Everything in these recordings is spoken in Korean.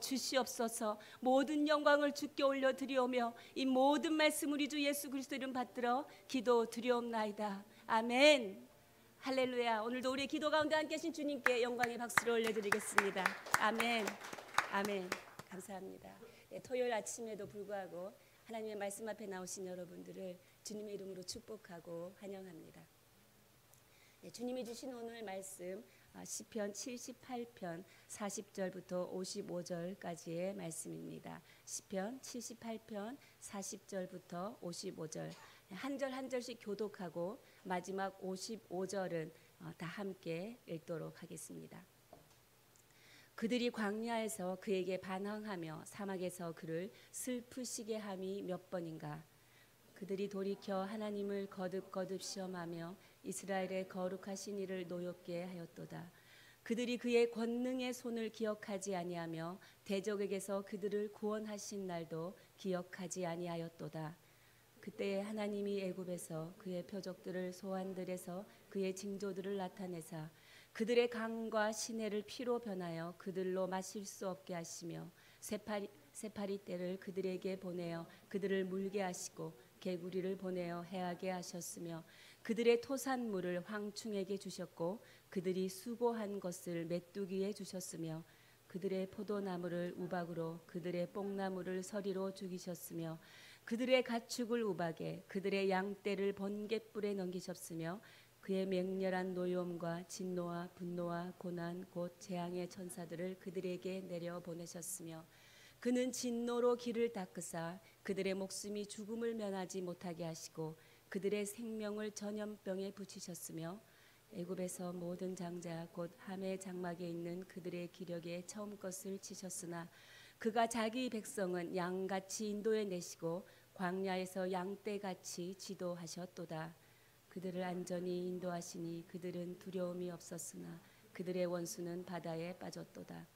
주시옵소서. 모든 영광을 주께 올려드리오며 이 모든 말씀 우리 주 예수 그리스도 이름 받들어 기도 드리옵나이다. 아멘. 할렐루야. 오늘도 우리 기도 가운데 함께 하신 주님께 영광의 박수를 올려드리겠습니다. 아멘. 아멘. 감사합니다. 네, 토요일 아침에도 불구하고 하나님의 말씀 앞에 나오신 여러분들을 주님의 이름으로 축복하고 환영합니다. 네, 주님이 주신 오늘 말씀 시편 78편 40절부터 55절까지의 말씀입니다. 시편 78편 40절부터 55절 한 절 한 절씩 교독하고 마지막 55절은 다 함께 읽도록 하겠습니다. 그들이 광야에서 그에게 반항하며 사막에서 그를 슬프시게 함이 몇 번인가. 그들이 돌이켜 하나님을 거듭거듭 시험하며 이스라엘의 거룩하신 이를 노엽게 하였도다. 그들이 그의 권능의 손을 기억하지 아니하며 대적에게서 그들을 구원하신 날도 기억하지 아니하였도다. 그때에 하나님이 애굽에서 그의 표적들을 소환들에서 그의 징조들을 나타내사 그들의 강과 시내를 피로 변하여 그들로 마실 수 없게 하시며 세파리 떼를 그들에게 보내어 그들을 물게 하시고 개구리를 보내어 해하게 하셨으며 그들의 토산물을 황충에게 주셨고 그들이 수고한 것을 메뚜기에 주셨으며 그들의 포도나무를 우박으로 그들의 뽕나무를 서리로 죽이셨으며 그들의 가축을 우박에 그들의 양떼를 번갯불에 넘기셨으며 그의 맹렬한 노여움과 진노와 분노와 고난 곧 재앙의 천사들을 그들에게 내려 보내셨으며 그는 진노로 길을 닦으사 그들의 목숨이 죽음을 면하지 못하게 하시고 그들의 생명을 전염병에 붙이셨으며 애굽에서 모든 장자 곧 함의 장막에 있는 그들의 기력에 처음 것을 치셨으나 그가 자기 백성은 양같이 인도해 내시고 광야에서 양떼같이 지도하셨도다. 그들을 안전히 인도하시니 그들은 두려움이 없었으나 그들의 원수는 바다에 빠졌도다.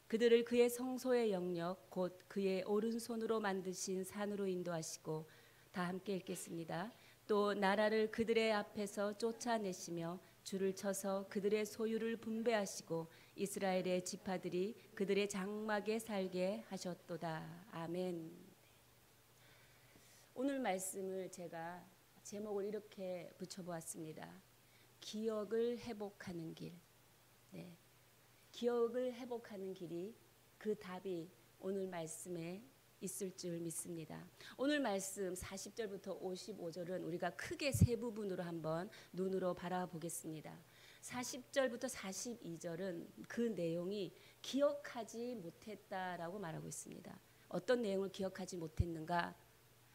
그들을 그의 성소의 영역 곧 그의 오른손으로 만드신 산으로 인도하시고 다 함께 읽겠습니다. 또 나라를 그들의 앞에서 쫓아내시며 줄을 쳐서 그들의 소유를 분배하시고 이스라엘의 지파들이 그들의 장막에 살게 하셨도다. 아멘. 오늘 말씀을 제가 제목을 이렇게 붙여보았습니다. 기억을 회복하는 길. 네. 기억을 회복하는 길이 그 답이 오늘 말씀에 있을 줄 믿습니다. 오늘 말씀 40절부터 55절은 우리가 크게 세 부분으로 한번 눈으로 바라보겠습니다. 40절부터 42절은 그 내용이 기억하지 못했다라고 말하고 있습니다. 어떤 내용을 기억하지 못했는가?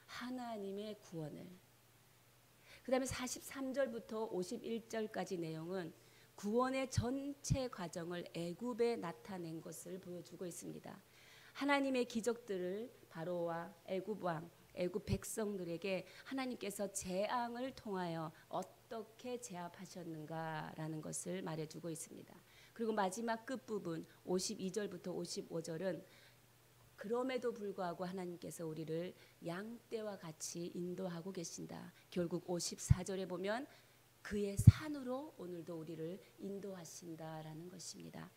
하나님의 구원을. 그 다음에 43절부터 51절까지 내용은 구원의 전체 과정을 애굽에 나타낸 것을 보여주고 있습니다. 하나님의 기적들을 바로와 애굽 왕, 애굽 백성들에게 하나님께서 재앙을 통하여 어떻게 제압하셨는가라는 것을 말해주고 있습니다. 그리고 마지막 끝부분 52절부터 55절은 그럼에도 불구하고 하나님께서 우리를 양떼와 같이 인도하고 계신다. 결국 54절에 보면 그의 산으로 오늘도 우리를 인도하신다라는 것입니다.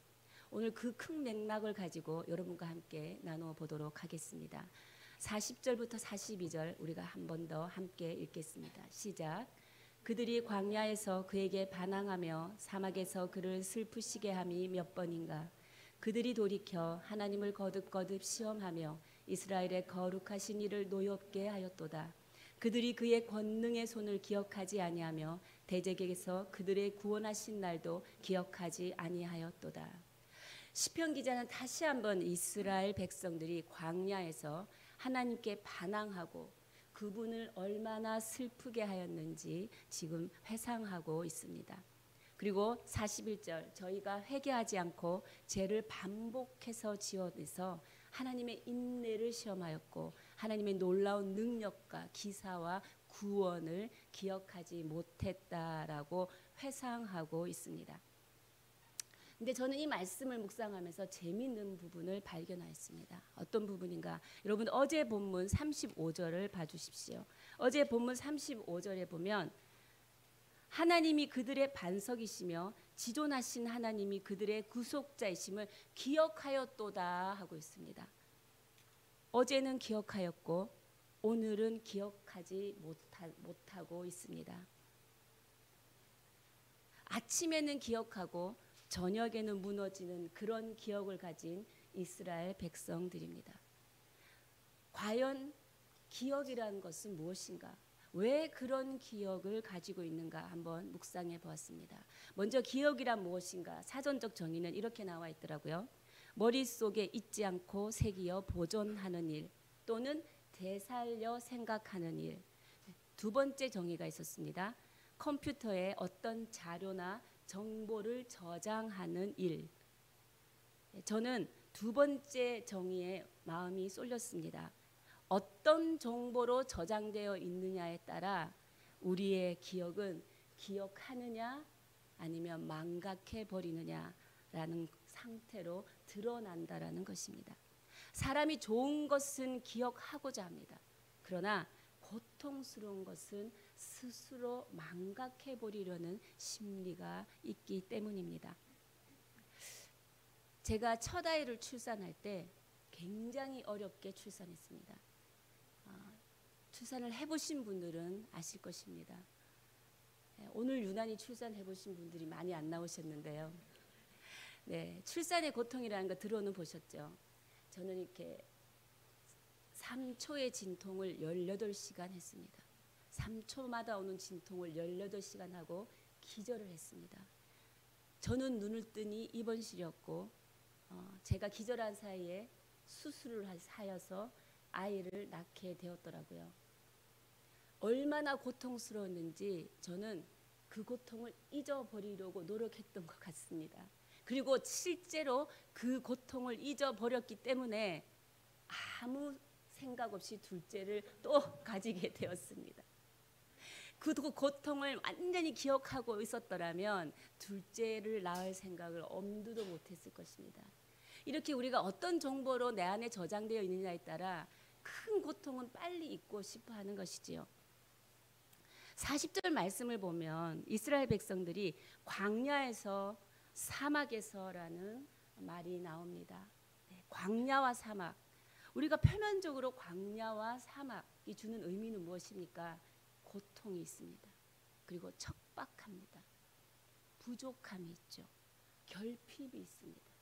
오늘 그 큰 맥락을 가지고 여러분과 함께 나누어 보도록 하겠습니다. 40절부터 42절 우리가 한 번 더 함께 읽겠습니다. 시작. 그들이 광야에서 그에게 반항하며 사막에서 그를 슬프시게 함이 몇 번인가. 그들이 돌이켜 하나님을 거듭거듭 시험하며 이스라엘의 거룩하신 이를 노엽게 하였도다. 그들이 그의 권능의 손을 기억하지 아니하며 대적에게서 그들의 구원하신 날도 기억하지 아니하였도다. 시편 기자는 다시 한번 이스라엘 백성들이 광야에서 하나님께 반항하고 그분을 얼마나 슬프게 하였는지 지금 회상하고 있습니다. 그리고 41절 저희가 회개하지 않고 죄를 반복해서 지어내서 하나님의 인내를 시험하였고 하나님의 놀라운 능력과 기사와 구원을 기억하지 못했다라고 회상하고 있습니다. 근데 저는 이 말씀을 묵상하면서 재미있는 부분을 발견하였습니다. 어떤 부분인가? 여러분 어제 본문 35절을 봐주십시오. 어제 본문 35절에 보면 하나님이 그들의 반석이시며 지존하신 하나님이 그들의 구속자이심을 기억하였도다 하고 있습니다. 어제는 기억하였고 오늘은 기억하지 못하고 있습니다. 아침에는 기억하고 저녁에는 무너지는 그런 기억을 가진 이스라엘 백성들입니다. 과연 기억이라는 것은 무엇인가? 왜 그런 기억을 가지고 있는가 한번 묵상해 보았습니다. 먼저 기억이란 무엇인가? 사전적 정의는 이렇게 나와 있더라고요. 머릿속에 잊지 않고 새기어 보존하는 일 또는 되살려 생각하는 일. 두 번째 정의가 있었습니다. 컴퓨터에 어떤 자료나 정보를 저장하는 일. 저는 두 번째 정의에 마음이 쏠렸습니다. 어떤 정보로 저장되어 있느냐에 따라 우리의 기억은 기억하느냐 아니면 망각해 버리느냐라는 상태로 드러난다라는 것입니다. 사람이 좋은 것은 기억하고자 합니다. 그러나 고통스러운 것은 스스로 망각해 버리려는 심리가 있기 때문입니다. 제가 첫 아이를 출산할 때 굉장히 어렵게 출산했습니다. 출산을 해보신 분들은 아실 것입니다. 오늘 유난히 출산해 보신 분들이 많이 안 나오셨는데요. 네, 출산의 고통이라는 거 들어는 보셨죠? 저는 이렇게 3초의 진통을 18시간 했습니다. 3초마다 오는 진통을 18시간 하고 기절을 했습니다. 저는 눈을 뜨니 입원실이었고 제가 기절한 사이에 수술을 하여서 아이를 낳게 되었더라고요. 얼마나 고통스러웠는지 저는 그 고통을 잊어버리려고 노력했던 것 같습니다. 그리고 실제로 그 고통을 잊어버렸기 때문에 아무 생각 없이 둘째를 또 가지게 되었습니다. 그 고통을 완전히 기억하고 있었더라면 둘째를 낳을 생각을 엄두도 못했을 것입니다. 이렇게 우리가 어떤 정보로 내 안에 저장되어 있느냐에 따라 큰 고통은 빨리 잊고 싶어 하는 것이지요. 40절 말씀을 보면 이스라엘 백성들이 광야에서 사막에서라는 말이 나옵니다. 네, 광야와 사막. 우리가 표면적으로 광야와 사막이 주는 의미는 무엇입니까? 고통이 있습니다. 그리고 척박합니다. 부족함이 있죠. 결핍이 있습니다.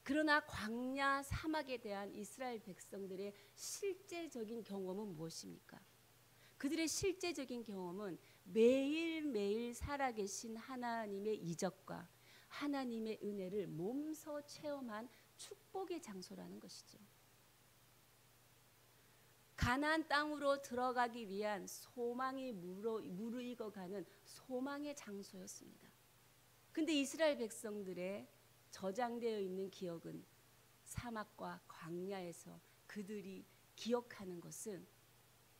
그러나 광야 사막에 대한 이스라엘 백성들의 실제적인 경험은 무엇입니까? 그들의 실제적인 경험은 매일매일 살아계신 하나님의 이적과 하나님의 은혜를 몸소 체험한 축복의 장소라는 것이죠. 가나안 땅으로 들어가기 위한 소망이 무르익어가는 소망의 장소였습니다. 근데 이스라엘 백성들의 저장되어 있는 기억은 사막과 광야에서 그들이 기억하는 것은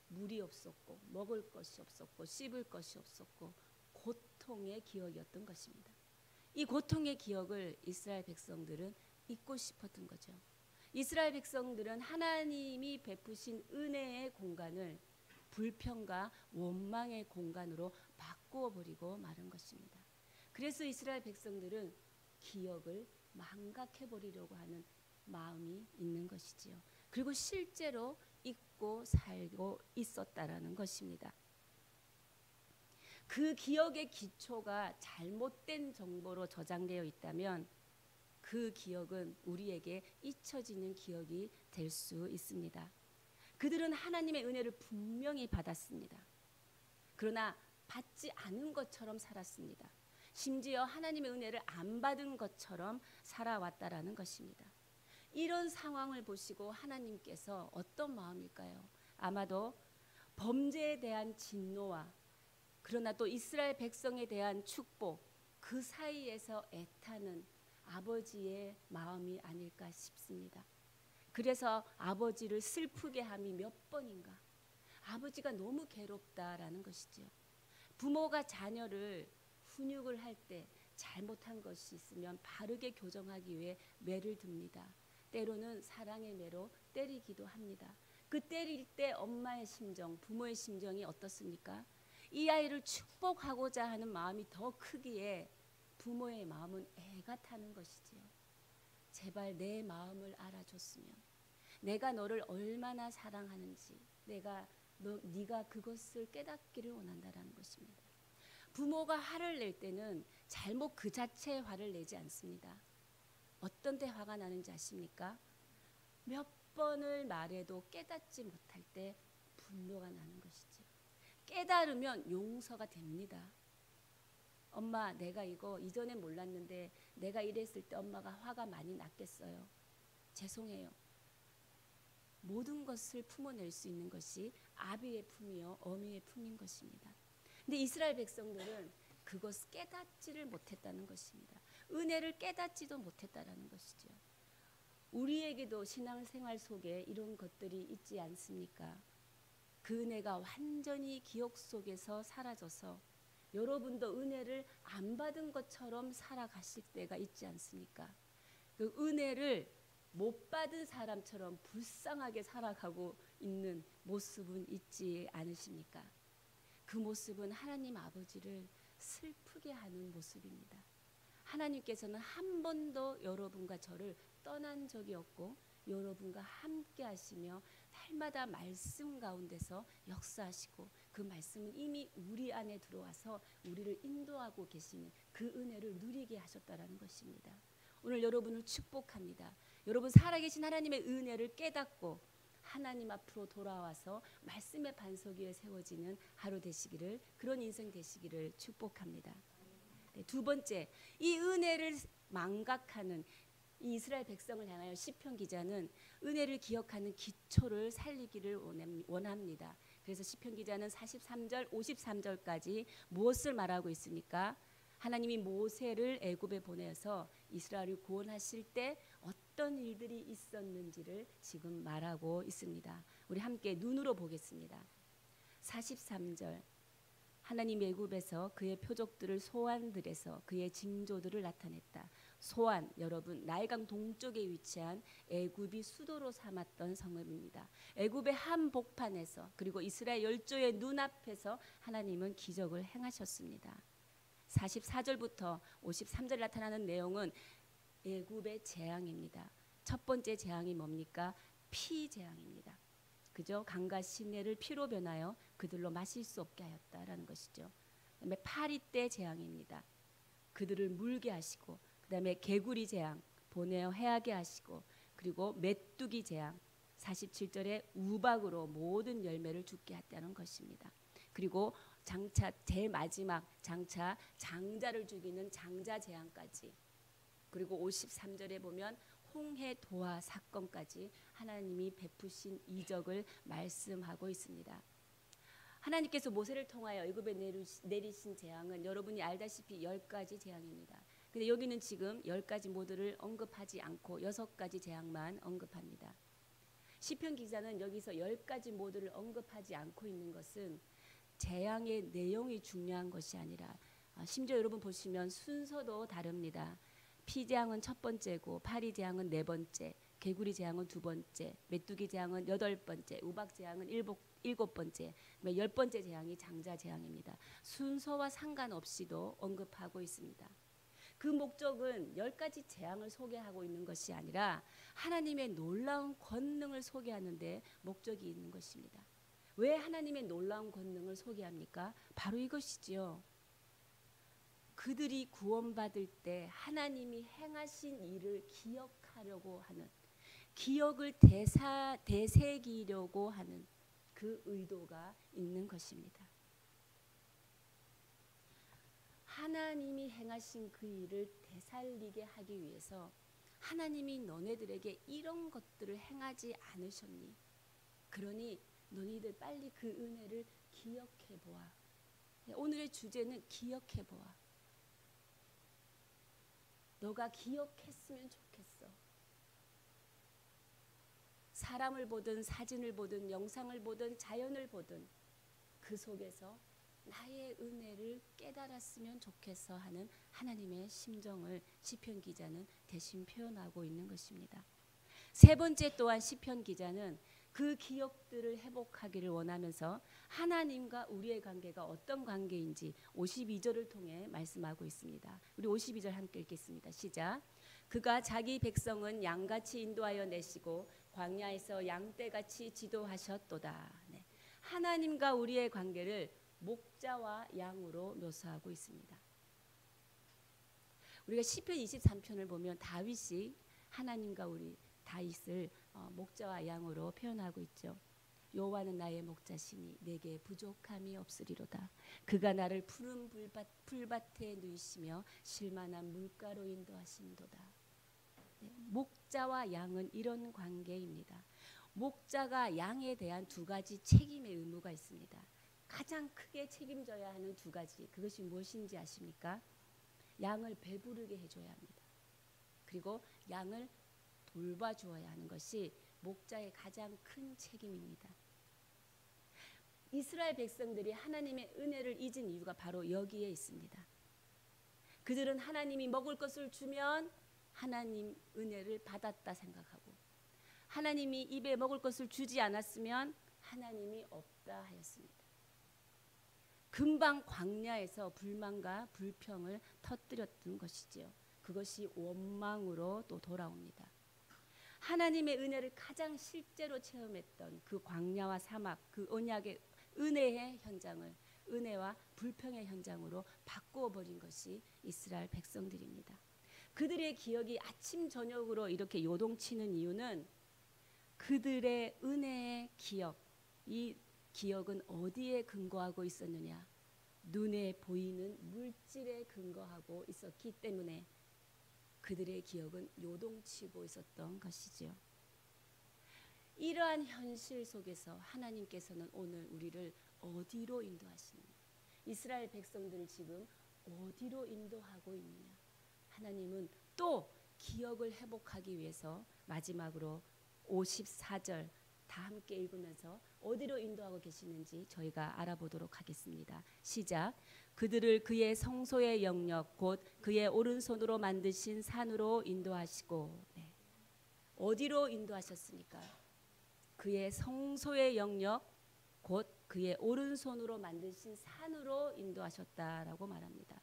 물이 없었고 먹을 것이 없었고 씹을 것이 없었고 고통의 기억이었던 것입니다. 이 고통의 기억을 이스라엘 백성들은 잊고 싶었던 거죠. 이스라엘 백성들은 하나님이 베푸신 은혜의 공간을 불평과 원망의 공간으로 바꾸어 버리고 마른 것입니다. 그래서 이스라엘 백성들은 기억을 망각해 버리려고 하는 마음이 있는 것이지요. 그리고 실제로 잊고 살고 있었다라는 것입니다. 그 기억의 기초가 잘못된 정보로 저장되어 있다면 그 기억은 우리에게 잊혀지는 기억이 될 수 있습니다. 그들은 하나님의 은혜를 분명히 받았습니다. 그러나 받지 않은 것처럼 살았습니다. 심지어 하나님의 은혜를 안 받은 것처럼 살아왔다라는 것입니다. 이런 상황을 보시고 하나님께서 어떤 마음일까요? 아마도 범죄에 대한 진노와 그러나 또 이스라엘 백성에 대한 축복, 그 사이에서 애타는 아버지의 마음이 아닐까 싶습니다. 그래서 아버지를 슬프게 함이 몇 번인가. 아버지가 너무 괴롭다라는 것이죠. 부모가 자녀를 훈육을 할 때 잘못한 것이 있으면 바르게 교정하기 위해 매를 듭니다. 때로는 사랑의 매로 때리기도 합니다. 그 때릴 때 엄마의 심정, 부모의 심정이 어떻습니까? 이 아이를 축복하고자 하는 마음이 더 크기에 부모의 마음은 애가 타는 것이지요. 제발 내 마음을 알아줬으면, 내가 너를 얼마나 사랑하는지 네가 그것을 깨닫기를 원한다라는 것입니다. 부모가 화를 낼 때는 잘못 그 자체에 화를 내지 않습니다. 어떤 때 화가 나는지 아십니까? 몇 번을 말해도 깨닫지 못할 때 분노가 나는 것이죠. 깨달으면 용서가 됩니다. 엄마, 내가 이거 이전엔 몰랐는데 내가 이랬을 때 엄마가 화가 많이 났겠어요. 죄송해요. 모든 것을 품어낼 수 있는 것이 아비의 품이요 어미의 품인 것입니다. 근데 이스라엘 백성들은 그것을 깨닫지를 못했다는 것입니다. 은혜를 깨닫지도 못했다라는 것이죠. 우리에게도 신앙생활 속에 이런 것들이 있지 않습니까? 그 은혜가 완전히 기억 속에서 사라져서 여러분도 은혜를 안 받은 것처럼 살아가실 때가 있지 않습니까? 그 은혜를 못 받은 사람처럼 불쌍하게 살아가고 있는 모습은 있지 않으십니까? 그 모습은 하나님 아버지를 슬프게 하는 모습입니다. 하나님께서는 한 번도 여러분과 저를 떠난 적이 없고 여러분과 함께 하시며 날마다 말씀 가운데서 역사하시고 그 말씀은 이미 우리 안에 들어와서 우리를 인도하고 계시는 그 은혜를 누리게 하셨다라는 것입니다. 오늘 여러분을 축복합니다. 여러분 살아계신 하나님의 은혜를 깨닫고 하나님 앞으로 돌아와서 말씀의 반석 위에 세워지는 하루 되시기를, 그런 인생 되시기를 축복합니다. 네, 두 번째, 이 은혜를 망각하는 이 이스라엘 백성을 향하여 시편 기자는 은혜를 기억하는 기초를 살리기를 원합니다. 그래서 시편 기자는 43절 53절까지 무엇을 말하고 있습니까? 하나님이 모세를 애굽에 보내서 이스라엘을 구원하실 때 어떤 일들이 있었는지를 지금 말하고 있습니다. 우리 함께 눈으로 보겠습니다. 43절, 하나님 애굽에서 그의 표적들을 소환들에서 그의 징조들을 나타냈다. 소안, 여러분 나일강 동쪽에 위치한 애굽이 수도로 삼았던 성읍입니다. 애굽의 한복판에서 그리고 이스라엘 열조의 눈앞에서 하나님은 기적을 행하셨습니다. 44절부터 53절 나타나는 내용은 애굽의 재앙입니다. 첫 번째 재앙이 뭡니까? 피 재앙입니다. 그죠? 강과 시내를 피로 변하여 그들로 마실 수 없게 하였다라는 것이죠. 그다음에 파리 때 재앙입니다. 그들을 물게 하시고, 그다음에 개구리 재앙 보내어 해하게 하시고, 그리고 메뚜기 재앙 47절에 우박으로 모든 열매를 죽게 했다는 것입니다. 그리고 장차 제일 마지막 장차 장자를 죽이는 장자 재앙까지, 그리고 53절에 보면 홍해 도화 사건까지 하나님이 베푸신 이적을 말씀하고 있습니다. 하나님께서 모세를 통하여 애굽에 내리신 재앙은 여러분이 알다시피 10가지 재앙입니다. 근데 여기는 지금 10가지 모두를 언급하지 않고 6가지 재앙만 언급합니다. 시편 기자는 여기서 10가지 모두를 언급하지 않고 있는 것은 재앙의 내용이 중요한 것이 아니라, 심지어 여러분 보시면 순서도 다릅니다. 피재앙은 첫 번째고, 파리 재앙은 네 번째, 개구리 재앙은 두 번째, 메뚜기 재앙은 여덟 번째, 우박 재앙은 일곱 번째, 10번째 재앙이 장자 재앙입니다. 순서와 상관없이도 언급하고 있습니다. 그 목적은 10가지 재앙을 소개하고 있는 것이 아니라 하나님의 놀라운 권능을 소개하는 데 목적이 있는 것입니다. 왜 하나님의 놀라운 권능을 소개합니까? 바로 이것이지요. 그들이 구원받을 때 하나님이 행하신 일을 기억하려고 하는, 기억을 되새기려고 하는 그 의도가 있는 것입니다. 하나님이 행하신 그 일을 되살리게 하기 위해서 하나님이 너네들에게 이런 것들을 행하지 않으셨니? 그러니 너희들 빨리 그 은혜를 기억해 보아. 오늘의 주제는 기억해 보아. 너가 기억했으면 좋겠어. 사람을 보든 사진을 보든 영상을 보든 자연을 보든 그 속에서 나의 은혜를 깨달았으면 좋겠어 하는 하나님의 심정을 시편 기자는 대신 표현하고 있는 것입니다. 세 번째 또한 시편 기자는 그 기억들을 회복하기를 원하면서 하나님과 우리의 관계가 어떤 관계인지 52절을 통해 말씀하고 있습니다. 우리 52절 함께 읽겠습니다. 시작. 그가 자기 백성은 양같이 인도하여 내시고 광야에서 양떼같이 지도하셨도다. 네. 하나님과 우리의 관계를 목자와 양으로 묘사하고 있습니다. 우리가 시편 23편을 보면 다윗이 하나님과 우리 다윗을 목자와 양으로 표현하고 있죠. 여호와는 나의 목자시니 내게 부족함이 없으리로다. 그가 나를 푸른 풀밭에 누이시며 쉴만한 물가로 인도하시는도다. 네, 목자와 양은 이런 관계입니다. 목자가 양에 대한 두 가지 책임의 의무가 있습니다. 가장 크게 책임져야 하는 두 가지, 그것이 무엇인지 아십니까? 양을 배부르게 해줘야 합니다. 그리고 양을 돌봐주어야 하는 것이 목자의 가장 큰 책임입니다. 이스라엘 백성들이 하나님의 은혜를 잊은 이유가 바로 여기에 있습니다. 그들은 하나님이 먹을 것을 주면 하나님 은혜를 받았다 생각하고, 하나님이 입에 먹을 것을 주지 않았으면 하나님이 없다 하였습니다. 금방 광야에서 불만과 불평을 터뜨렸던 것이지요. 그것이 원망으로 또 돌아옵니다. 하나님의 은혜를 가장 실제로 체험했던 그 광야와 사막, 그 언약의 은혜의 현장을 은혜와 불평의 현장으로 바꾸어 버린 것이 이스라엘 백성들입니다. 그들의 기억이 아침 저녁으로 이렇게 요동치는 이유는 그들의 은혜의 기억, 이 기억은 어디에 근거하고 있었느냐? 눈에 보이는 물질에 근거하고 있었기 때문에 그들의 기억은 요동치고 있었던 것이지요. 이러한 현실 속에서 하나님께서는 오늘 우리를 어디로 인도하시느냐? 이스라엘 백성들을 지금 어디로 인도하고 있느냐? 하나님은 또 기억을 회복하기 위해서 마지막으로 54절 다 함께 읽으면서 어디로 인도하고 계시는지 저희가 알아보도록 하겠습니다. 시작. 그들을 그의 성소의 영역 곧 그의 오른손으로 만드신 산으로 인도하시고. 네. 어디로 인도하셨습니까? 그의 성소의 영역 곧 그의 오른손으로 만드신 산으로 인도하셨다라고 말합니다.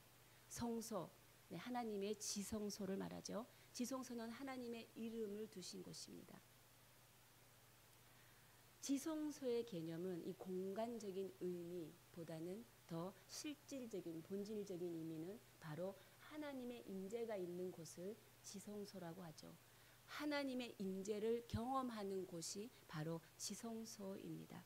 성소, 네, 하나님의 지성소를 말하죠. 지성소는 하나님의 이름을 두신 곳입니다. 지성소의 개념은 이 공간적인 의미보다는 더 실질적인 본질적인 의미는 바로 하나님의 임재가 있는 곳을 지성소라고 하죠. 하나님의 임재를 경험하는 곳이 바로 지성소입니다.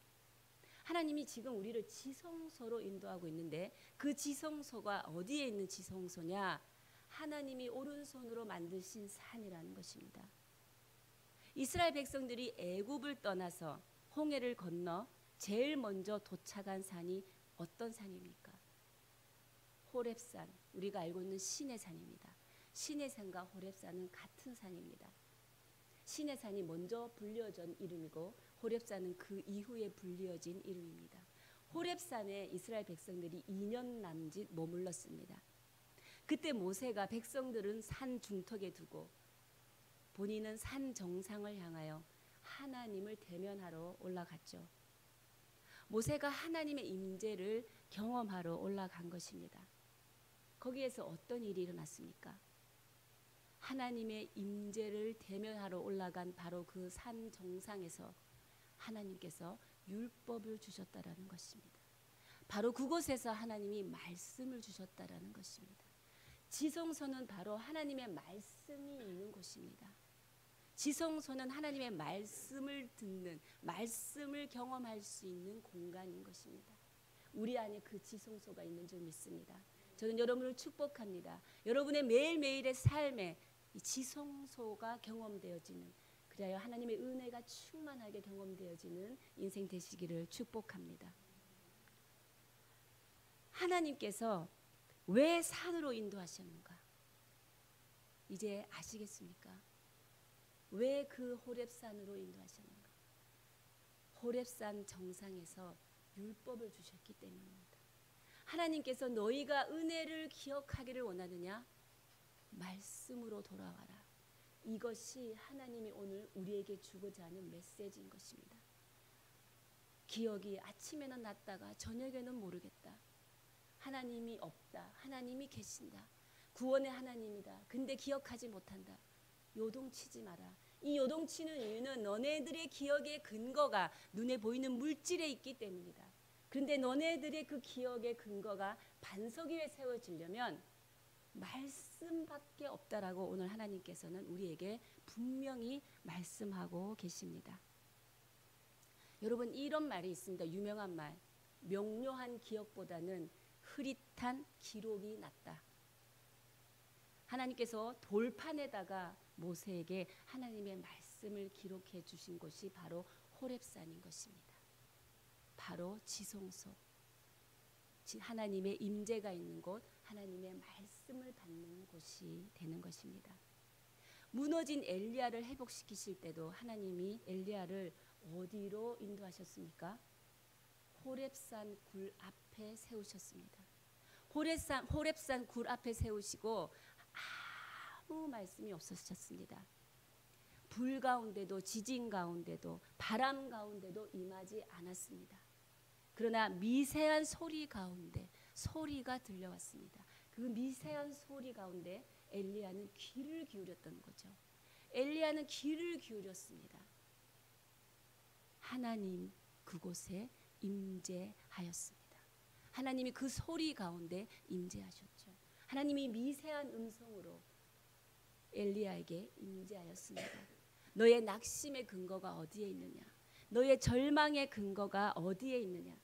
하나님이 지금 우리를 지성소로 인도하고 있는데 그 지성소가 어디에 있는 지성소냐? 하나님이 오른손으로 만드신 산이라는 것입니다. 이스라엘 백성들이 애굽을 떠나서 홍해를 건너 제일 먼저 도착한 산이 어떤 산입니까? 호렙산, 우리가 알고 있는 신의 산입니다. 신의 산과 호렙산은 같은 산입니다. 신의 산이 먼저 불려진 이름이고 호렙산은 그 이후에 불려진 이름입니다. 호렙산에 이스라엘 백성들이 2년 남짓 머물렀습니다. 그때 모세가 백성들은 산 중턱에 두고 본인은 산 정상을 향하여 하나님을 대면하러 올라갔죠. 모세가 하나님의 임재를 경험하러 올라간 것입니다. 거기에서 어떤 일이 일어났습니까? 하나님의 임재를 대면하러 올라간 바로 그 산 정상에서 하나님께서 율법을 주셨다라는 것입니다. 바로 그곳에서 하나님이 말씀을 주셨다라는 것입니다. 지성소는 바로 하나님의 말씀이 있는 곳입니다. 지성소는 하나님의 말씀을 듣는, 말씀을 경험할 수 있는 공간인 것입니다. 우리 안에 그 지성소가 있는 줄 믿습니다. 저는 여러분을 축복합니다. 여러분의 매일매일의 삶에 이 지성소가 경험되어지는, 그래야 하나님의 은혜가 충만하게 경험되어지는 인생 되시기를 축복합니다. 하나님께서 왜 산으로 인도하셨는가? 이제 아시겠습니까? 왜 그 호렙산으로 인도하셨는가? 호렙산 정상에서 율법을 주셨기 때문입니다. 하나님께서 너희가 은혜를 기억하기를 원하느냐? 말씀으로 돌아와라. 이것이 하나님이 오늘 우리에게 주고자 하는 메시지인 것입니다. 기억이 아침에는 났다가 저녁에는 모르겠다. 하나님이 없다. 하나님이 계신다. 구원의 하나님이다. 근데 기억하지 못한다. 요동치지 마라. 이 요동치는 이유는 너네들의 기억의 근거가 눈에 보이는 물질에 있기 때문이다. 그런데 너네들의 그 기억의 근거가 반석 위에 세워지려면 말씀밖에 없다라고 오늘 하나님께서는 우리에게 분명히 말씀하고 계십니다. 여러분, 이런 말이 있습니다. 유명한 말. 명료한 기억보다는 흐릿한 기록이 낫다. 하나님께서 돌판에다가 모세에게 하나님의 말씀을 기록해 주신 곳이 바로 호렙산인 것입니다. 바로 지성소. 하나님의 임재가 있는 곳, 하나님의 말씀을 받는 곳이 되는 것입니다. 무너진 엘리야를 회복시키실 때도 하나님이 엘리야를 어디로 인도하셨습니까? 호렙산 굴 앞에 세우셨습니다. 호렙산 굴 앞에 세우시고 아무 말씀이 없으셨습니다. 불 가운데도 지진 가운데도 바람 가운데도 임하지 않았습니다. 그러나 미세한 소리 가운데 소리가 들려왔습니다. 그 미세한 소리 가운데 엘리야는 귀를 기울였던 거죠. 엘리야는 귀를 기울였습니다. 하나님 그곳에 임재하였습니다. 하나님이 그 소리 가운데 임재하셨죠. 하나님이 미세한 음성으로 엘리야에게 임재하였습니다. 너의 낙심의 근거가 어디에 있느냐? 너의 절망의 근거가 어디에 있느냐?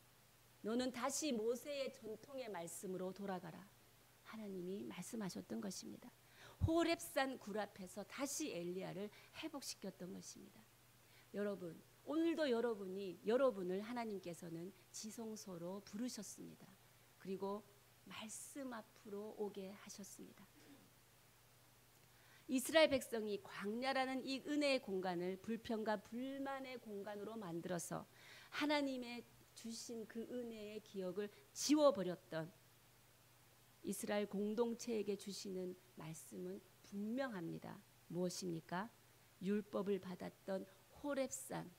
너는 다시 모세의 전통의 말씀으로 돌아가라. 하나님이 말씀하셨던 것입니다. 호렙산 굴 앞에서 다시 엘리야를 회복시켰던 것입니다. 여러분, 오늘도 여러분을 하나님께서는 지성소로 부르셨습니다. 그리고 말씀 앞으로 오게 하셨습니다. 이스라엘 백성이 광야라는 이 은혜의 공간을 불평과 불만의 공간으로 만들어서 하나님의 주신 그 은혜의 기억을 지워버렸던 이스라엘 공동체에게 주시는 말씀은 분명합니다. 무엇입니까? 율법을 받았던 호렙산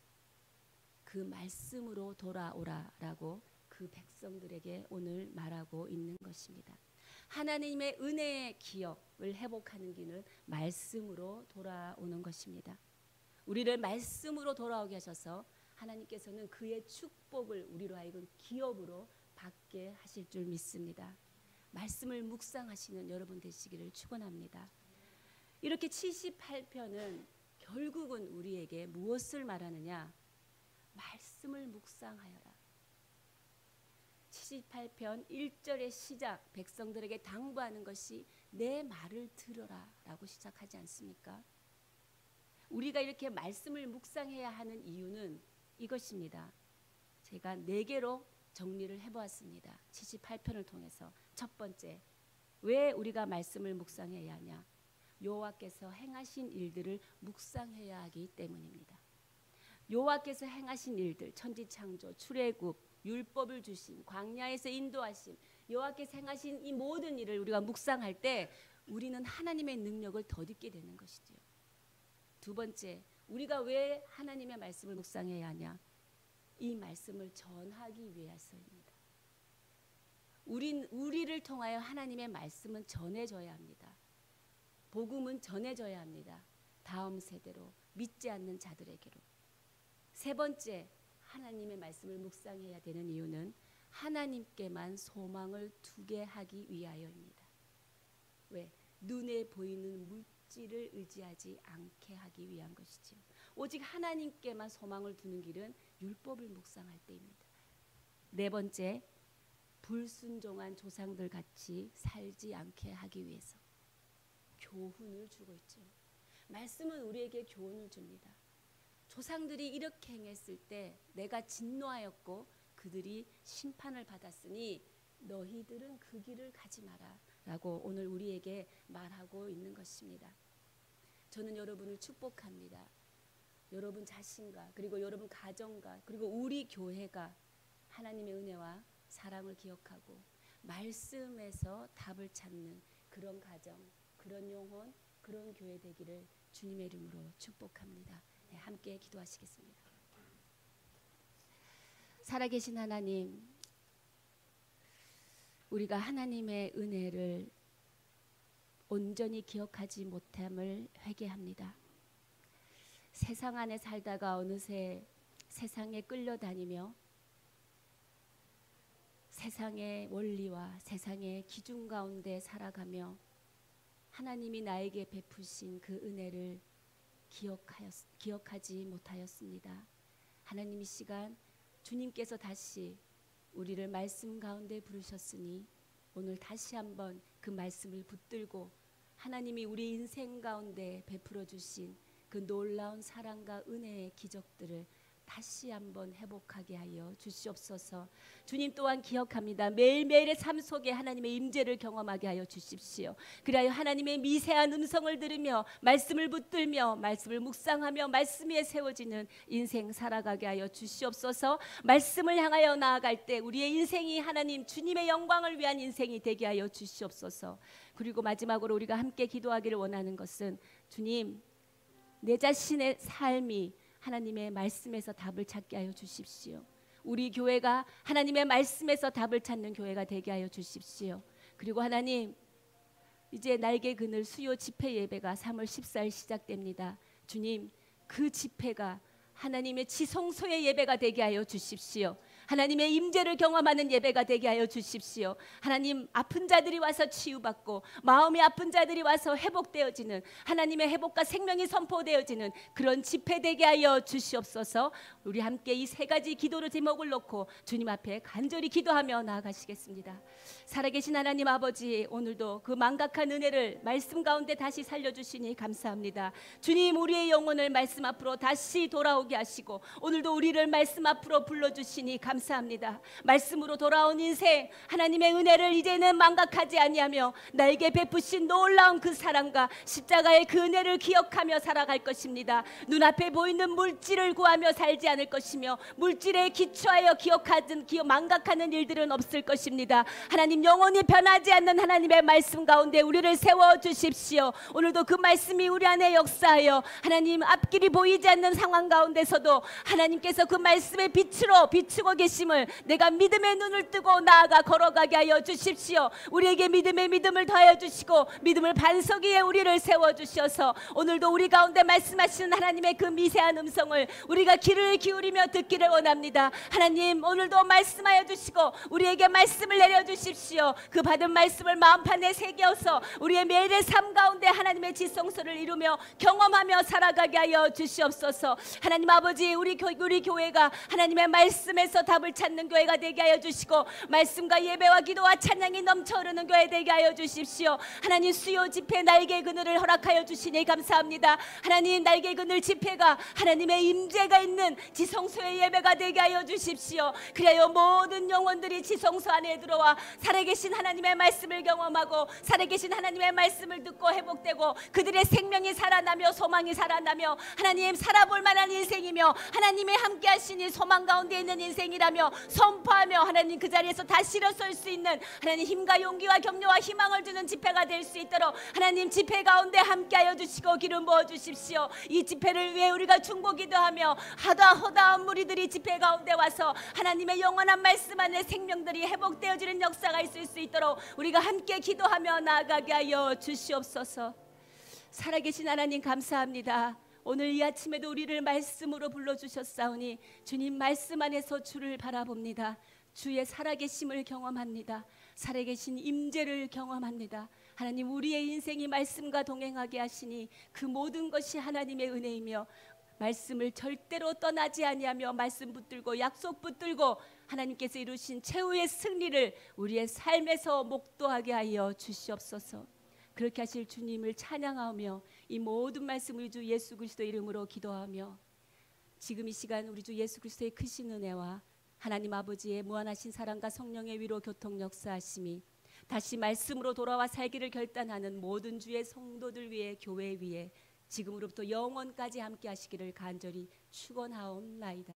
그 말씀으로 돌아오라라고 그 백성들에게 오늘 말하고 있는 것입니다. 하나님의 은혜의 기억을 회복하는 길은 말씀으로 돌아오는 것입니다. 우리를 말씀으로 돌아오게 하셔서 하나님께서는 그의 축복을 우리로 하여금 기업으로 받게 하실 줄 믿습니다. 말씀을 묵상하시는 여러분 되시기를 축원합니다. 이렇게 78편은 결국은 우리에게 무엇을 말하느냐? 말씀을 묵상하여라. 78편 1절의 시작, 백성들에게 당부하는 것이 내 말을 들어라 라고 시작하지 않습니까? 우리가 이렇게 말씀을 묵상해야 하는 이유는 이것입니다. 제가 4개로 정리를 해보았습니다. 78편을 통해서. 첫 번째, 왜 우리가 말씀을 묵상해야 하냐? 여호와께서 행하신 일들을 묵상해야 하기 때문입니다. 여호와께서 행하신 일들, 천지창조, 출애굽, 율법을 주심, 광야에서 인도하심, 여호와께서 행하신 이 모든 일을 우리가 묵상할 때 우리는 하나님의 능력을 덧입게 되는 것이죠. 두 번째, 우리가 왜 하나님의 말씀을 묵상해야 하냐? 이 말씀을 전하기 위해서입니다. 우리를 통하여 하나님의 말씀은 전해져야 합니다. 복음은 전해져야 합니다. 다음 세대로, 믿지 않는 자들에게로. 세 번째, 하나님의 말씀을 묵상해야 되는 이유는 하나님께만 소망을 두게 하기 위하여입니다. 왜? 눈에 보이는 물질을 의지하지 않게 하기 위한 것이죠. 오직 하나님께만 소망을 두는 길은 율법을 묵상할 때입니다. 네 번째, 불순종한 조상들 같이 살지 않게 하기 위해서 교훈을 주고 있죠. 말씀은 우리에게 교훈을 줍니다. 조상들이 이렇게 행했을 때 내가 진노하였고 그들이 심판을 받았으니 너희들은 그 길을 가지 마라 라고 오늘 우리에게 말하고 있는 것입니다. 저는 여러분을 축복합니다. 여러분 자신과 그리고 여러분 가정과 그리고 우리 교회가 하나님의 은혜와 사랑을 기억하고 말씀에서 답을 찾는 그런 가정, 그런 영혼, 그런 교회 되기를 주님의 이름으로 축복합니다. 네, 함께 기도하시겠습니다. 살아계신 하나님, 우리가 하나님의 은혜를 온전히 기억하지 못함을 회개합니다. 세상 안에 살다가 어느새 세상에 끌려다니며 세상의 원리와 세상의 기준 가운데 살아가며 하나님이 나에게 베푸신 그 은혜를 기억하지 못하였습니다. 하나님, 이 시간 주님께서 다시 우리를 말씀 가운데 부르셨으니 오늘 다시 한번 그 말씀을 붙들고 하나님이 우리 인생 가운데 베풀어 주신 그 놀라운 사랑과 은혜의 기적들을 다시 한번 회복하게 하여 주시옵소서. 주님 또한 기억합니다. 매일매일의 삶 속에 하나님의 임재를 경험하게 하여 주십시오. 그리하여 하나님의 미세한 음성을 들으며 말씀을 붙들며 말씀을 묵상하며 말씀 위에 세워지는 인생 살아가게 하여 주시옵소서. 말씀을 향하여 나아갈 때 우리의 인생이 하나님 주님의 영광을 위한 인생이 되게 하여 주시옵소서. 그리고 마지막으로 우리가 함께 기도하기를 원하는 것은, 주님, 내 자신의 삶이 하나님의 말씀에서 답을 찾게 하여 주십시오. 우리 교회가 하나님의 말씀에서 답을 찾는 교회가 되게 하여 주십시오. 그리고 하나님, 이제 날개 그늘 수요 집회 예배가 3월 14일 시작됩니다. 주님, 그 집회가 하나님의 지성소의 예배가 되게 하여 주십시오. 하나님의 임재를 경험하는 예배가 되게 하여 주십시오. 하나님, 아픈 자들이 와서 치유받고 마음이 아픈 자들이 와서 회복되어지는, 하나님의 회복과 생명이 선포되어지는 그런 집회 되게 하여 주시옵소서. 우리 함께 이 세 가지 기도로 제목을 놓고 주님 앞에 간절히 기도하며 나아가시겠습니다. 살아계신 하나님 아버지, 오늘도 그 망각한 은혜를 말씀 가운데 다시 살려주시니 감사합니다. 주님, 우리의 영혼을 말씀 앞으로 다시 돌아오게 하시고 오늘도 우리를 말씀 앞으로 불러주시니 감사합니다. 말씀으로 돌아온 인생, 하나님의 은혜를 이제는 망각하지 아니하며 나에게 베푸신 놀라운 그 사랑과 십자가의 그 은혜를 기억하며 살아갈 것입니다. 눈앞에 보이는 물질을 구하며 살지 않을 것이며 물질에 기초하여 망각하는 일들은 없을 것입니다. 하나님, 영원히 변하지 않는 하나님의 말씀 가운데 우리를 세워주십시오. 오늘도 그 말씀이 우리 안에 역사하여 하나님, 앞길이 보이지 않는 상황 가운데서도 하나님께서 그 말씀의 빛으로 비추고 계심을 내가 믿음의 눈을 뜨고 나아가 걸어가게 하여 주십시오. 우리에게 믿음을 더하여 주시고 믿음을 반석 위에 우리를 세워주셔서 오늘도 우리 가운데 말씀하시는 하나님의 그 미세한 음성을 우리가 귀를 기울이며 듣기를 원합니다. 하나님, 오늘도 말씀하여 주시고 우리에게 말씀을 내려주십시오. 그 받은 말씀을 마음판에 새겨서 우리의 매일의 삶 가운데 하나님의 지성소를 이루며 경험하며 살아가게 하여 주시옵소서. 하나님 아버지, 우리 교회가 하나님의 말씀에서 답을 찾는 교회가 되게 하여 주시고 말씀과 예배와 기도와 찬양이 넘쳐흐르는 교회 되게 하여 주십시오. 하나님, 수요 집회 날개 그늘을 허락하여 주시니 감사합니다. 하나님, 날개 그늘 집회가 하나님의 임재가 있는 지성소의 예배가 되게 하여 주십시오. 그래야 모든 영혼들이 지성소 안에 들어와 살아계신 하나님의 말씀을 경험하고 살아계신 하나님의 말씀을 듣고 회복되고 그들의 생명이 살아나며 소망이 살아나며 하나님, 살아볼 만한 인생이며 하나님의 함께 하시니 소망 가운데 있는 인생이라며 선포하며 하나님, 그 자리에서 다시 일어설 수 있는 하나님, 힘과 용기와 격려와 희망을 주는 집회가 될 수 있도록 하나님, 집회 가운데 함께하여 주시고 기름 부어 주십시오. 이 집회를 위해 우리가 중보기도하며 허다한 무리들이 집회 가운데 와서 하나님의 영원한 말씀 안에 생명들이 회복되어지는 역사가 있을 수 있도록 우리가 함께 기도하며 나아가게 하여 주시옵소서. 살아계신 하나님 감사합니다. 오늘 이 아침에도 우리를 말씀으로 불러주셨사오니 주님 말씀 안에서 주를 바라봅니다. 주의 살아계심을 경험합니다. 살아계신 임재를 경험합니다. 하나님, 우리의 인생이 말씀과 동행하게 하시니 그 모든 것이 하나님의 은혜이며 말씀을 절대로 떠나지 아니하며 말씀 붙들고 약속 붙들고 하나님께서 이루신 최후의 승리를 우리의 삶에서 목도하게 하여 주시옵소서. 그렇게 하실 주님을 찬양하며 이 모든 말씀 우리 주 예수 그리스도 이름으로 기도하며 지금 이 시간 우리 주 예수 그리스도의 크신 은혜와 하나님 아버지의 무한하신 사랑과 성령의 위로 교통 역사하심이 다시 말씀으로 돌아와 살기를 결단하는 모든 주의 성도들 위해 교회 위에 지금으로부터 영원까지 함께 하시기를 간절히 축원하옵나이다.